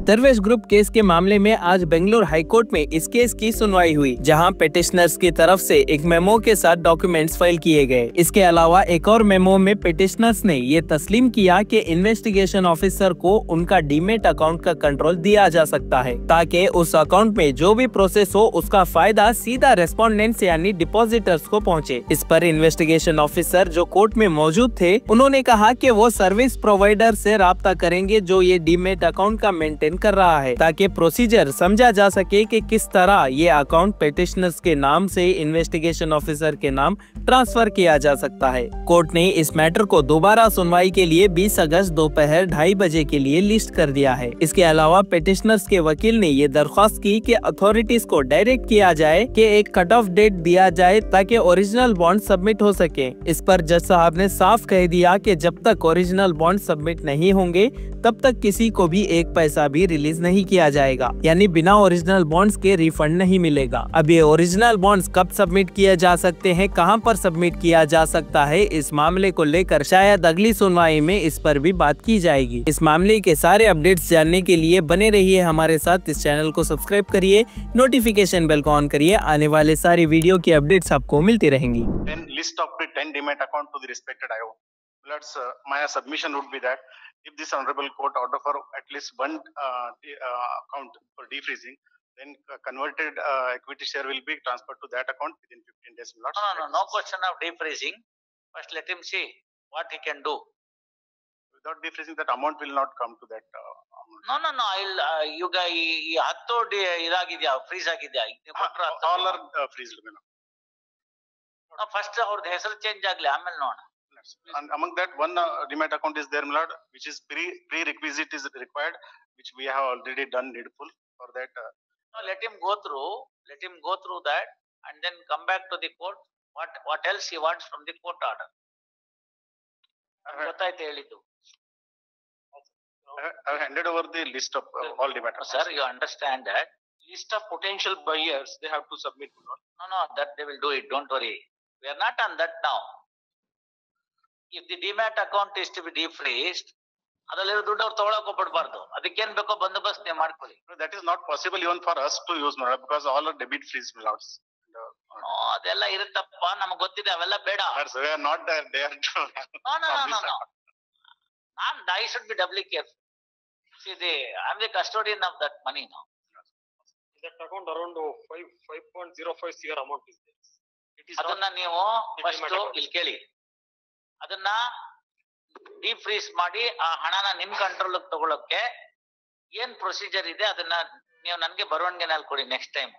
Atharvesh group case के मामले में आज बेंगलुरु हाईकोर्ट में इस केस की सुनवाई हुई, जहां पिटिशनर्स की तरफ से एक मेमो के साथ डॉक्यूमेंट्स फाइल किए गए। इसके अलावा एक और मेमो में पिटिशनर्स ने ये तस्लीम किया कि इन्वेस्टिगेशन ऑफिसर को उनका डीमेट अकाउंट का कंट्रोल दिया जा सकता है, ताकि उस अकाउंट में जो भी प्रोसेस हो उसका फायदा सीधा रेस्पोंडेंट्स यानी डिपॉजिटर्स को पहुंचे। इस पर इन्वेस्टिगेशन ऑफिसर जो कोर्ट में मौजूद थे, उन्होंने कहा कि वो सर्विस प्रोवाइडर से राब्ता करेंगे जो ये डीमेट अकाउंट का मेंटेन कर रहा है, ताकि प्रोसीजर समझा जा सके कि किस तरह ये अकाउंट पिटिशनर्स के नाम से इन्वेस्टिगेशन ऑफिसर के नाम ट्रांसफर किया जा सकता है। कोर्ट ने इस मैटर को दोबारा सुनवाई के लिए 20 अगस्त दोपहर 2:30 बजे के लिए लिस्ट कर दिया है। इसके अलावा पिटिशनर्स के वकील ने ये दरख्वास्त की कि अथॉरिटीज को डायरेक्ट किया जाए कि एक कट ऑफ डेट दिया जाए ताकि ओरिजिनल बॉन्ड सबमिट हो सके। इस पर जज साहब ने साफ कह दिया कि जब तक ओरिजिनल बॉन्ड सबमिट नहीं होंगे तब तक किसी को भी एक पैसा भी रिलीज नहीं किया जाएगा, यानी बिना ओरिजिनल बॉन्ड्स के रिफंड नहीं मिलेगा। अब ये ओरिजिनल बॉन्ड्स कब सबमिट किए जा सकते हैं, कहां पर सबमिट किया जा सकता है, इस मामले को लेकर शायद अगली सुनवाई में इस पर भी बात की जाएगी। इस मामले के सारे अपडेट्स जानने के लिए बने रहिए हमारे साथ। इस चैनल को सब्सक्राइब करिए, नोटिफिकेशन बेल को ऑन करिए, आने वाले सारी वीडियो की अपडेट्स आपको मिलती रहेंगी। List of the 10 demat account to the respected IO. My submission would be that if this honorable court order for at least one account for defreezing, then converted equity share will be transferred to that account within 15 days. No question of defreezing. First, let him see what he can do. Without defreezing, that amount will not come to that. No. You guys, hatto idagidya, freeze agidya. All are freezed. No, first ಅವ್ರದ್ದು ಹೆಸರು change ಆಗ್ಲಿ, ಆಮೇಲೆ ನೋಡೋಣ. And among that, one demat account is there, my lord, which is prerequisite is required, which we have already done needful for that. No, let him go through that, and then come back to the court. What else he wants from the court order? ಗೊತ್ತಾಯ್ತು ಹೇಳಿದ್ದು. I have handed over the list of all demat accounts. Sir, you understand that list of potential buyers they have to submit. No, that they will do it. Don't worry. We are not on that now. If the demat account is to be defreezed, ಅದರಲ್ಲಿರೋ ದುಡ್ಡು ಅವ್ರು ತಗೊಳಕ್ ಹೋಗ್ಬಿಡ್ಬಾರ್ದು. ಅದಕ್ಕೇನ್ ಬೇಕೋ ಬಂದೋಬಸ್ತ್ ನೀವು ಮಾಡ್ಕೊಳ್ಳಿ. That is not possible even for us to use, because all are debit freeze lots. No, ಅದೆಲ್ಲ ಇರುತ್ತಪ್ಪ, ನಮಗೆ ಗೊತ್ತಿದೆ, ಅವೆಲ್ಲ ಬೇಡ. So we are not there No. I should be doubly careful. See, I'm the custodian of that money now. That account around 5.05 CR amount is there. ಅದನ್ನ ನೀವು first ಇಲ್ಲಿ ಕೇಳಿ, ಅದನ್ನ ಡಿಫ್ರೀಸ್ ಮಾಡಿ ಆ ಹಣನ ನಿಮ್ ಕಂಟ್ರೋಲ್ ತಗೊಳಕ್ಕೆ ಏನ್ ಪ್ರೊಸೀಜರ್ ಇದೆ ಅದನ್ನ ನೀವು ನನ್ಗೆ ಬರವಣಿಗೆನಲ್ಲಿ ಕೊಡಿ ನೆಕ್ಸ್ಟ್ ಟೈಮ್.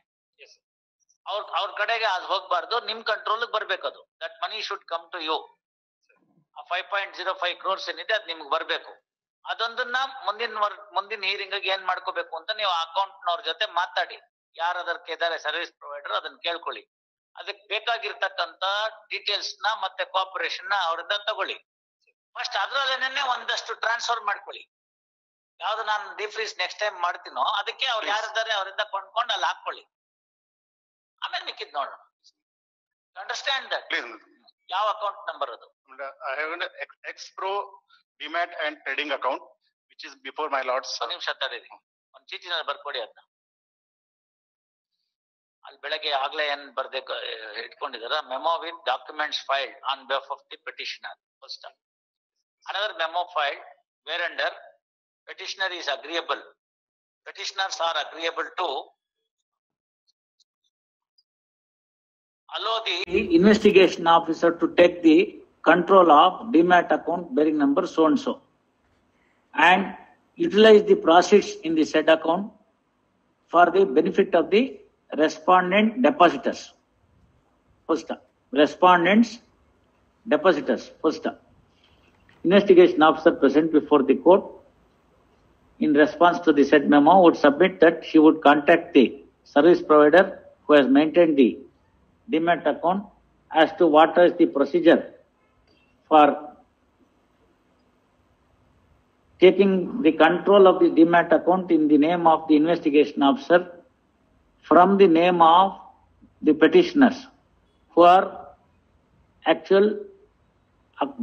ಅವ್ರ ಕಡೆಗೆ ಅದು ಹೋಗ್ಬಾರ್ದು, ನಿಮ್ ಕಂಟ್ರೋಲ್ ಬರ್ಬೇಕು. ಅದು that money should come to you. 5.05 crores ಏನಿದೆ ಅದು ನಿಮ್ಗೆ ಬರ್ಬೇಕು. ಅದೊಂದನ್ನ ಮುಂದಿನ ಹೀರಿಂಗ್ ಏನ್ ಮಾಡ್ಕೋಬೇಕು ಅಂತ ನೀವು ಅಕೌಂಟ್ ನವ್ರ ಜೊತೆ ಮಾತಾಡಿ, ಯಾರು ಅದಕ್ಕೆ ಇದಾರೆ ಸರ್ವಿಸ್ ಪ್ರೊವೈಡರ್, ಅದನ್ನ ಕೇಳ್ಕೊಳ್ಳಿ. ಅದಕ್ಕೆ ಬೇಕಾಗಿರ್ತಕ್ಕಂತ ಡೀಟೇಲ್ಸ್ ನ ಮತ್ತೆ ಕೋಆಪರೇಷನ್ ನ ಅವರಿಂದ ತಗೊಳ್ಳಿ. ಫಸ್ಟ್ ಅದ್ರಲ್ಲೇನೆ ಒಂದಷ್ಟು ಟ್ರಾನ್ಸ್ಫರ್ ಮಾಡ್ಕೊಳ್ಳಿ. ಯಾವ್ದು ನಾನು ಡಿಫ್ರೀಸ್ ನೆಕ್ಸ್ಟ್ ಟೈಮ್ ಮಾಡ್ತೀನೋ ಅದಕ್ಕೆ ಅವ್ರು ಯಾರಿದ್ದಾರೆ ಅವರಿಂದ ಕೊಂಡ್ಕೊಂಡು ಅಲ್ಲಿ ಹಾಕೊಳ್ಳಿ. ಆಮೇಲೆ ಮಿಕ್ಕಿದ್ ನೋಡೋಣ. Understand that? ಯಾವ ಅಕೌಂಟ್ ನಂಬರ್ ಅದು? I have an X-Pro demat and trading account which is before my lords. ಒಂದು ನಿಮಿಷ ತಡೀರಿ, ಒಂದು ಚೀಟಿನಲ್ಲಿ ಬರ್ಕೊಡಿ ಅದನ್ನ. ಅಲ್ಲಿ ಬೆಳಗ್ಗೆ ಆಗ್ಲೇ ಏನ್ ಬರ್ದೆ ಇಟ್ಕೊಂಡಿದಾರ, memo with documents filed on behalf of the petitioner. First another memo filed whereunder petitioner is agreeable, petitioners are agreeable to allow the investigation officer to take the control of demat account bearing number so and so and utilize the proceeds in the said account for the benefit of the respondent depositors. First, respondents depositors. First, investigation officer present before the court in response to the said memo would submit that she would contact the service provider who has maintained the demat account as to what is the procedure for taking the control of the demat account in the name of the investigation officer from the name of the petitioners who are actual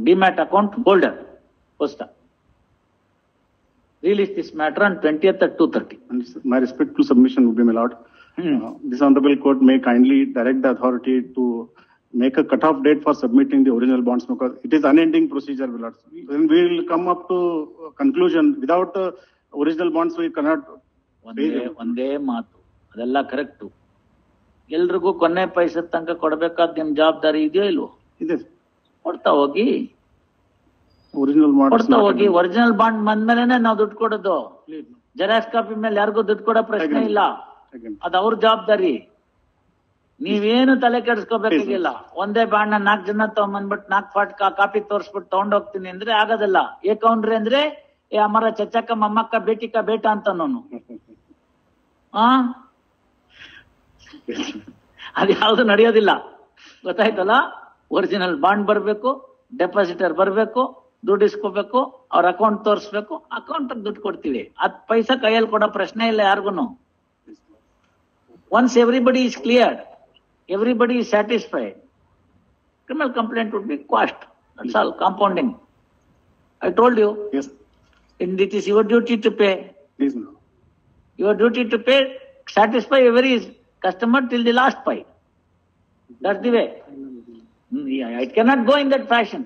demat account holder. First, release this matter on 20th at 2:30. And my respectful submission would be, my lord. This honorable court may kindly direct the authority to make a cutoff date for submitting the original bonds, because it is unending procedure, my lord. When we will come up to conclusion without the original bonds, we cannot. ಒಂದೇ ಮಾತು, ಅದೆಲ್ಲ correct. ಎಲ್ರಿಗೂ ಕೊನೆ ಪೈಸದ ತನಕ ಕೊಡ್ಬೇಕಾದ ನಿಮ್ ಜವಾಬ್ದಾರಿ ಇದೆಯೋ ಇಲ್ವೋ? ಇದೆ. ಕೊಡ್ತಾ ಹೋಗಿ, ಒರಿಜಿನಲ್ ಕೊಡ್ತಾ ಹೋಗಿ. ಒರಿಜಿನಲ್ ಬಾಂಡ್ ಬಂದ್ಮೇಲೆ ನಾವು ದುಡ್ಡು ಕೊಡೋದು. ಜೆರಾಕ್ಸ್ ಕಾಪಿ ಮೇಲೆ ಯಾರಿಗೂ ದುಡ್ಡು ಕೊಡೋ ಪ್ರಶ್ನೆ ಇಲ್ಲ. ಅದ್ ಅವ್ರ ಜವಾಬ್ದಾರಿ. ನೀವೇನು ತಲೆ ಕೆಡಿಸ್ಕೋಬೇಕಾಗಿಲ್ಲ. ಒಂದೇ ಬಾಂಡ್ ನ 4 ಜನ ತಗೊಂಡ್ಬಂದ್ಬಿಟ್ಟು 4 ಕಾಪಿ ತೋರ್ಸ್ಬಿಟ್ಟು ತಗೊಂಡೋಗ್ತೀನಿ ಅಂದ್ರೆ ಆಗೋದಿಲ್ಲ. ಏಕೌಂಡ್ರಿ ಅಂದ್ರೆ ಅಮರ ಚಚ್ಚಕ್ಕ ಮಮ್ಮಕ್ಕ ಬೇಟಿಕ ಬೇಟ ಅಂತ ನಾನು ಅದ್ ಯಾವ್ದು ನಡೆಯೋದಿಲ್ಲ. ಗೊತ್ತಾಯ್ತಲ್ಲ? ಒರಿಜಿನಲ್ ಬಾಂಡ್ ಬರ್ಬೇಕು, ಡೆಪಾಸಿಟರ್ ಬರ್ಬೇಕು, ದುಡ್ಡು ಇಸ್ಕೋಬೇಕು, ಅವ್ರ ಅಕೌಂಟ್ ತೋರಿಸ್ಬೇಕು, ಅಕೌಂಟ್ ದುಡ್ಡು ಕೊಡ್ತೀವಿ. 10 ಪೈಸಾ ಕೈಯಲ್ಲಿ ಕೊಡೋ ಪ್ರಶ್ನೆ ಇಲ್ಲ ಯಾರಿಗೂ. Once everybody is cleared, everybody is satisfied, criminal complaint would be quashed. That's all. Compounding. I told you. Yes. And it is your duty to pay. Please, no. Your duty to pay, satisfy every customer till the last pay. That's the way. It cannot go in that fashion.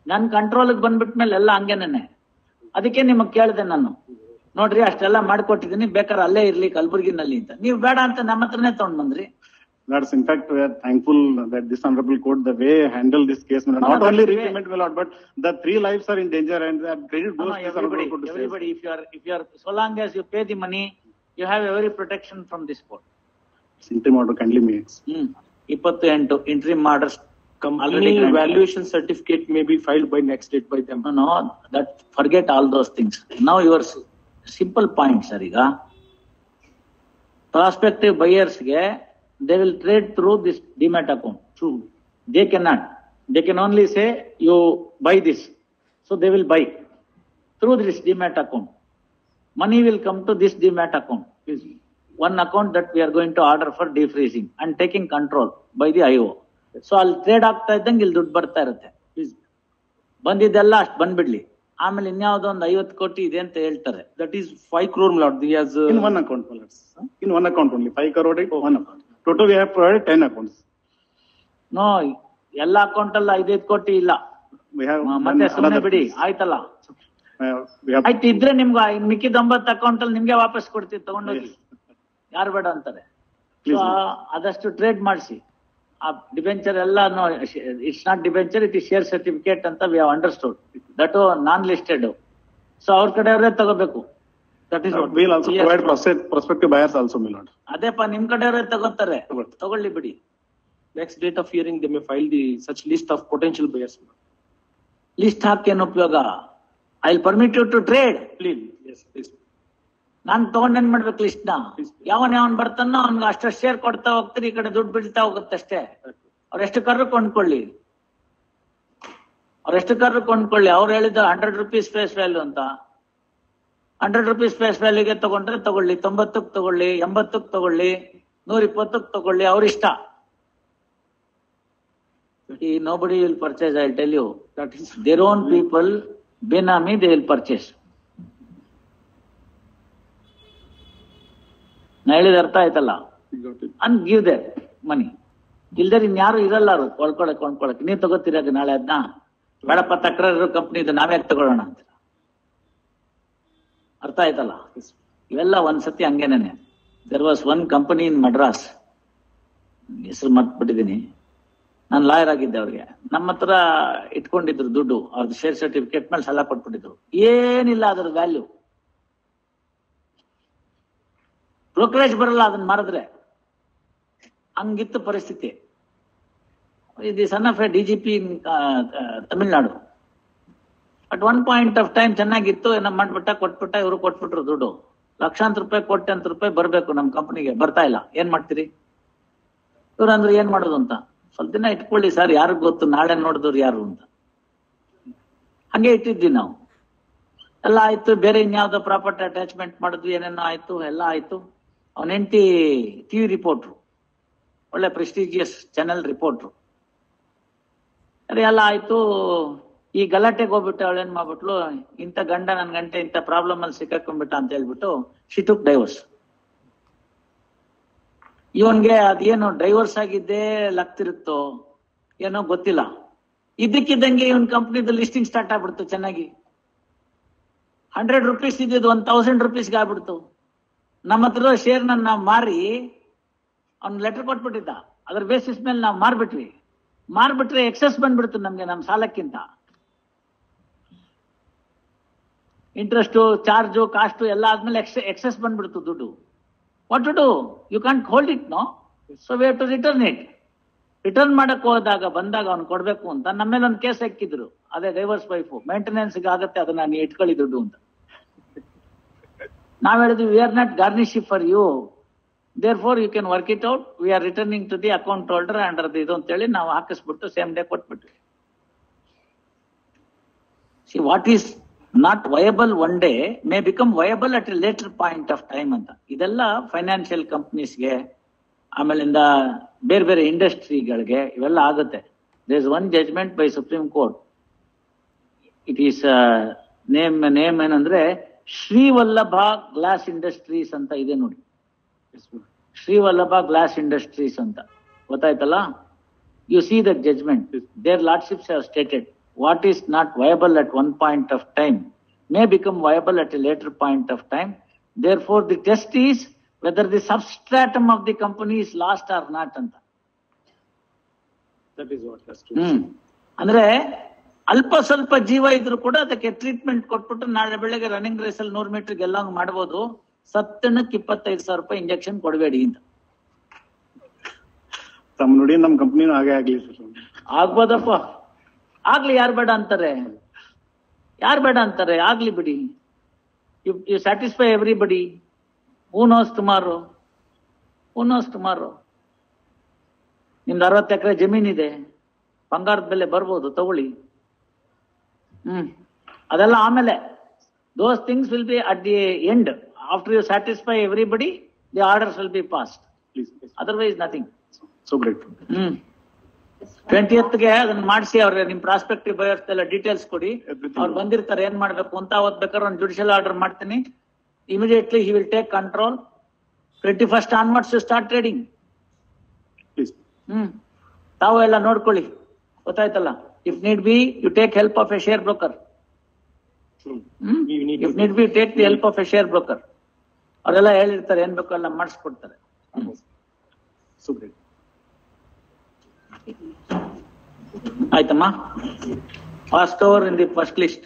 ನನ್ನ ಕಂಟ್ರೋಲ್ಗೆ ಬಂದ್ಬಿಟ್ಮೇಲೆ ಎಲ್ಲ ಹಂಗೇನೆ. ಅದಕ್ಕೆ ನಿಮಗೆ ಕೇಳಿದೆ ನಾನು, ನೋಡ್ರಿ ಅಷ್ಟೆಲ್ಲ ಮಾಡ್ಕೊಟ್ಟಿದ್ದೀನಿ, ಬೇಕಾದ್ರೆ ಅಲ್ಲೇ ಇರ್ಲಿ ಕಲಬುರ್ಗಿನಲ್ಲಿ ಅಂತ. ನೀವು ಬೇಡ ಅಂತ ನಮ್ಮ ಹತ್ರನೇ ತಗೊಂಡ್ ಬಂದ್ರಿ. That's in fact we are thankful that this honorable court, the way handle this case, not only repayment, my lord, but the 3 lives are in danger, and that credit goes to this honorable court. Everybody, if you are, so long as you pay the money, you have every protection from this court. Interim order kindly makes. 28 interim orders. Company valuation certificate may be filed by next date by them. No, that forget all those things. Now your simple point, sir. Iga prospective buyers ge, they will trade through this demat account. True. They cannot. They can only say you buy this, so they will buy through this demat account. Money will come to this demat account. One account that we are going to order for defreezing and taking control by the IO. So ಅಲ್ಲಿ trade ಆಗ್ತಾ ಇದ್ದಂಗೆ ಇಲ್ಲಿ ದುಡ್ಡು ಬರ್ತಾ ಇರುತ್ತೆ. ಬಂದಿದ್ದೆಲ್ಲ ಅಷ್ಟು ಬಂದ್ಬಿಡ್ಲಿ, ಆಮೇಲೆ ಇನ್ಯಾವುದೋ ಒಂದು 50 ಕೋಟಿ ಇದೆ ಅಂತ ಹೇಳ್ತಾರೆ. That is 5 crore, my lord. He has in one account, my lord. In one account only 5 crore in one account. Total we have provided 10 accounts. No, ಎಲ್ಲ ಅಕೌಂಟ್ ಅಲ್ಲ 5 ಕೋಟಿ ಇಲ್ಲ. We have ಮತ್ತೆ ಸುಮ್ಮನೆ ಬಿಡಿ, ಆಯ್ತಲ್ಲ. ಆಯ್ತು, ಇದ್ರೆ ನಿಮ್ಗೆ ಮಿಕ್ಕಿದ 9 ಅಕೌಂಟ್ ಅಲ್ಲಿ ನಿಮ್ಗೆ ವಾಪಸ್ ಕೊಡ್ತೀವಿ, ತಗೊಂಡೋಗಿ. ಯಾರು ಬೇಡ ಅಂತಾರೆ. ಆದಷ್ಟು ಟ್ರೇಡ್ ಮಾಡಿಸಿ. ಆ ಡಿಬೆಂಚರ್ ಎಲ್ಲ, it's not debenture, it is share certificate ಅಂತ we have understood. That non listed. So ಅವ್ರ ಕಡೆಯವರೇ ತಗೋಬೇಕು. that is what we'll also provide prospective buyers also, my lord. ಅದೇಪ್ಪ ನಿಮ್ ಕಡೆಯವರೇ ತಗೋತಾರೆ, ತಗೊಳ್ಳಿ ಬಿಡಿ. Next date of hearing they may file the such list of potential buyers. List ಹಾಕೇನು ಉಪಯೋಗ? I will permit you to trade. Please, yes, please. ನಾನ್ ತಗೊಂಡೇನ್ ಮಾಡ್ಬೇಕು list ನ? ಯಾವನ್ ಬರ್ತಾನೋ ಅವ್ನ್ಗೆ ಅಷ್ಟು ಶೇರ್ ಕೊಡ್ತಾ ಹೋಗ್ತೀರಿ, ಈ ಕಡೆ ದುಡ್ಡು ಬಿಡ್ತಾ ಹೋಗುತ್ತಷ್ಟೇ. ಅವ್ರೆಷ್ಟು ಕರ್ರು ಕೊಂಡ್ಕೊಳ್ಳಿ, ಅವ್ರು ಹೇಳಿದ 100 rupees ಫೇಸ್ ವ್ಯಾಲ್ಯೂ ಅಂತ. 100 rupees ಫೇಸ್ ವ್ಯಾಲ್ಯೂಗೆ ತಗೊಂಡ್ರೆ ತಗೊಳ್ಳಿ, 90ಕ್ಕೆ ತಗೊಳ್ಳಿ, 80ಕ್ಕೆ ತಗೊಳ್ಳಿ, 120ಕ್ಕೆ ತಗೊಳ್ಳಿ, ಅವ್ರಿಷ್ಟ. Nobody will purchase, I'll tell you. That is their own people, benami, they will purchase. ನಾ ಹೇಳಿದ ಅರ್ಥ ಆಯ್ತಲ್ಲ? ಅಂಡ್ ಗಿವ್ ದೇರ್ ಮನಿ. ಇಲ್ದರೆ ಇನ್ಯಾರು ಇರಲ್ಲ ಅವರು ಕೊಂಡ್ಕೊಳಕ್. ನೀವ್ ತಗೋತೀರಾಗ ನಾಳೆ ಅದನ್ನ? ಬೇಡಪ್ಪ, ತಕರಾರು ಕಂಪ್ನಿ ಇದು, ನಾವ್ಯಾಕೆ ತಗೊಳ್ಳೋಣ ಅಂತ. ಅರ್ಥ ಆಯ್ತಲ್ಲ? ಇವೆಲ್ಲ ಒಂದ್ಸತಿ ಹಂಗೇನೇನೆ. There was one company in Madras, ಹೆಸರು ಮರ್ತ್ಬಿಟ್ಟಿದ್ದೀನಿ. ನಾನು ಲಾಯರ್ ಆಗಿದ್ದೆ. ಅವ್ರಿಗೆ ನಮ್ಮ ಹತ್ರ ಇಟ್ಕೊಂಡಿದ್ರು ದುಡ್ಡು, ಅವ್ರದ್ದು ಶೇರ್ ಸರ್ಟಿಫಿಕೇಟ್ ಮೇಲೆ ಸಾಲ ಕೊಟ್ಬಿಟ್ಟಿದ್ರು. ಏನಿಲ್ಲ ಅದ್ರ ವ್ಯಾಲ್ಯೂ. ಬ್ರೋಕರೇಜ್ ಬರಲ್ಲ ಅದನ್ನ ಮಾರಿದ್ರೆ. ಹಂಗಿತ್ತು ಪರಿಸ್ಥಿತಿ. The son of A DGP in Tamil Nadu. At one point of time ಚೆನ್ನಾಗಿತ್ತು, ಏನೋ ಮಾಡ್ಬಿಟ್ಟ, ಕೊಟ್ಬಿಟ್ಟ. ಇವರು ಕೊಟ್ಬಿಟ್ರು ದುಡ್ಡು. ಲಕ್ಷಾಂತರ ರೂಪಾಯಿ, ಕೋಟ್ಯಾಂತರ ರೂಪಾಯಿ ಬರ್ಬೇಕು ನಮ್ಮ ಕಂಪನಿಗೆ, ಬರ್ತಾ ಇಲ್ಲ. ಏನ್ ಮಾಡ್ತೀರಿ? ಇವ್ರು ಅಂದ್ರೆ ಏನ್ ಮಾಡೋದು ಅಂತ. ಸ್ವಲ್ಪ ದಿನ ಇಟ್ಕೊಳ್ಳಿ ಸರ್, ಯಾರಿಗ್ ಗೊತ್ತು ನಾಳೆ ನೋಡಿದವ್ರು ಯಾರು ಅಂತ. ಹಂಗೆ ಇಟ್ಟಿದ್ವಿ ನಾವು. ಎಲ್ಲ ಆಯ್ತು. ಬೇರೆ ಇನ್ಯಾವ್ದೋ ಪ್ರಾಪರ್ಟಿ ಅಟ್ಯಾಚ್ಮೆಂಟ್ ಮಾಡಿದ್ವಿ, ಏನೇನೋ ಆಯ್ತು, ಎಲ್ಲ ಆಯ್ತು. ಅವನ ಹೆಂಡತಿ TV ರಿಪೋರ್ಟ್ರು, ಒಳ್ಳೆ ಪ್ರೆಸ್ಟೀಜಿಯಸ್ ಚಾನೆಲ್ ರಿಪೋರ್ಟ್ರು. ಅದೇ ಎಲ್ಲ ಆಯ್ತು. ಈ ಗಲಾಟೆಗೆ ಹೋಗ್ಬಿಟ್ಟು ಅವಳು ಏನ್ ಮಾಡ್ಬಿಟ್ಲು, ಇಂಥ ಗಂಡ ನನ್ ಗಂಟೆ ಇಂಥ ಪ್ರಾಬ್ಲಮ್ ಅಲ್ಲಿ ಸಿಕ್ಕಾಕೊಂಡ್ಬಿಟ್ಟ ಅಂತ ಹೇಳ್ಬಿಟ್ಟು ಶಿ ಟುಕ್ ಡೈವರ್ಸ್. ಇವನ್ಗೆ ಅದೇನು ಡೈವರ್ಸ್ ಆಗಿದ್ದೇ ಲಗ್ತಿರುತ್ತೋ ಏನೋ ಗೊತ್ತಿಲ್ಲ, ಇದ್ದಕ್ಕಿದ್ದಂಗೆ ಇವನ್ ಕಂಪ್ನಿದು ಲಿಸ್ಟಿಂಗ್ ಸ್ಟಾರ್ಟ್ ಆಗ್ಬಿಡ್ತು. ಚೆನ್ನಾಗಿ 100 ರೂಪೀಸ್ ಇದ್ದಿದ್ದು 1000 ರೂಪೀಸ್ಗೆ ಆಗ್ಬಿಡ್ತು. ನಮ್ಮ ಹತ್ರ ಶೇರ್ ನಾವು ಮಾರಿ ಅವ್ನ್ ಲೆಟರ್ ಕೊಟ್ಬಿಟ್ಟಿದ್ದ, ಅದ್ರ ಬೇಸಿಸ್ ಮೇಲೆ ನಾವು ಮಾರ್ಬಿಟ್ರೆ ಎಕ್ಸೆಸ್ ಬಂದ್ಬಿಡ್ತು ನಮ್ಗೆ, ನಮ್ ಸಾಲಕ್ಕಿಂತ. ಇಂಟ್ರೆಸ್ಟು, ಚಾರ್ಜು, ಕಾಸ್ಟು ಎಲ್ಲ ಆದ್ಮೇಲೆ ಎಕ್ಸೆಸ್ ಬಂದ್ಬಿಡ್ತು ದುಡ್ಡು. What to do? You can't hold it, no. So we have to return it. Return ಮಾಡಕ್ ಬಂದಾಗ ಅವ್ನು ಕೊಡ್ಬೇಕು ಅಂತ ನಮ್ಮೇಲೆ ಒಂದು ಕೇಸ್ ಹಾಕಿದ್ರು. ಅದೇ ಡೈವರ್ಸ್ ವೈಫ್ ಮೇಂಟೆನೆನ್ಸ್ ಆಗತ್ತೆ, ಅದನ್ನ ನೀ ಇಟ್ಕೊಳ್ಳಿ ದುಡ್ಡು ಅಂತ. ನಾವ್ ಹೇಳಿದ್ವಿ, we are not garnish for you, therefore you can work it out, we are returning to the account holder under ಇದು ಅಂತೇಳಿ ನಾವು ಹಾಕಿಸ್ಬಿಟ್ಟು ಸೇಮ್ ಡೇ ಕೊಟ್ಬಿಟ್ವಿ. See what is not viable one day may become viable at a later point of time ಅಂತ. ಇದೆಲ್ಲ financial ಕಂಪ್ನೀಸ್ಗೆ, ಆಮೇಲಿಂದ ಬೇರೆ ಬೇರೆ ಇಂಡಸ್ಟ್ರಿಗಳಿಗೆ ಇವೆಲ್ಲ ಆಗುತ್ತೆ. There is one judgement by Supreme Court. It is name ಏನಂದ್ರೆ ಶ್ರೀವಲ್ಲಭ ಗ್ಲಾಸ್ ಇಂಡಸ್ಟ್ರೀಸ್ ಅಂತ ಇದೆ ನೋಡಿ. ಶ್ರೀವಲ್ಲಭ ಗ್ಲಾಸ್ ಇಂಡಸ್ಟ್ರೀಸ್ ಅಂತ ಗೊತ್ತಾಯ್ತಲ್ಲ. You see that judgment. Their lordships have stated what is not viable at one point of time may become viable at a later point of time. Therefore, the test is whether the substratum of the company is lost or not anta. That is what has to be. ಅಂದ್ರೆ ಅಲ್ಪ ಸ್ವಲ್ಪ ಜೀವ ಇದ್ರು ಕೂಡ ಅದಕ್ಕೆ treatment ಕೊಟ್ಬಿಟ್ಟು ನಾಳೆ ಬೆಳಗ್ಗೆ ರನ್ನಿಂಗ್ ರೇಸ್ ಅಲ್ಲಿ 100 ಮೀಟರ್ಗೆ ಎಲ್ಲ ಮಾಡಬಹುದು. ಸತ್ತನಕ್ಕೆ 25,000 ರೂಪಾಯಿ ಇಂಜೆಕ್ಷನ್ ಕೊಡಬೇಡಿ ಅಂತ. ತಮ್ಮ ನೋಡಿ ನಮ್ಮ ಕಂಪನಿನೂ ಹಾಗೆ ಆಗ್ಲಿ ಸರ್. ಆಗ್ಬೋದಪ್ಪ, ಆಗ್ಲಿ. ಯಾರು ಬೇಡ ಅಂತಾರೆ? ಆಗ್ಲಿ ಬಿಡಿ. You satisfy everybody. Who knows tomorrow. ನಿಮ್ದು 60 ಎಕರೆ ಜಮೀನಿದೆ, ಬಂಗಾರದ ಬೆಲೆ ಬರ್ಬೋದು, ತಗೊಳ್ಳಿ. ಅದೆಲ್ಲ ಆಮೇಲೆ. Those things will be at the end. After you satisfy everybody, the orders will be passed. Otherwise nothing. So great. 20th ಅದನ್ನ ಮಾಡಿಸಿ ಅವ್ರಿಗೆ ನಿಮ್ ಪ್ರಾಸ್ಪೆಕ್ಟಿವ್ ಬಯರ್ಸ್ ಎಲ್ಲ ಡೀಟೇಲ್ಸ್ ಕೊಡಿ. ಅವ್ರು ಬಂದಿರ್ತಾರೆ ಏನ್ ಮಾಡ್ಬೇಕು ಅಂತ. ಅವತ್ ಬೇಕಾದ್ರೆ ಒಂದು ಜುಡಿಷಿಯಲ್ ಆರ್ಡರ್ ಮಾಡ್ತೀನಿ. Immediately he will take control. 21st onwards start trading. ತಾವು ಎಲ್ಲ ನೋಡ್ಕೊಳ್ಳಿ, ಗೊತ್ತಾಯ್ತಲ್ಲ. If need be you take help of a share broker. If need be take the help of a share broker. ಅವರೆಲ್ಲ ಹೇಳಿರ್ತಾರೆ, ಏನ್ ಬೇಕೋ ಎಲ್ಲ ಮಾಡಿಸ್ಕೊಡ್ತಾರೆ. So great. ಆಯ್ತಮ್ಮ. Fast over in the first list.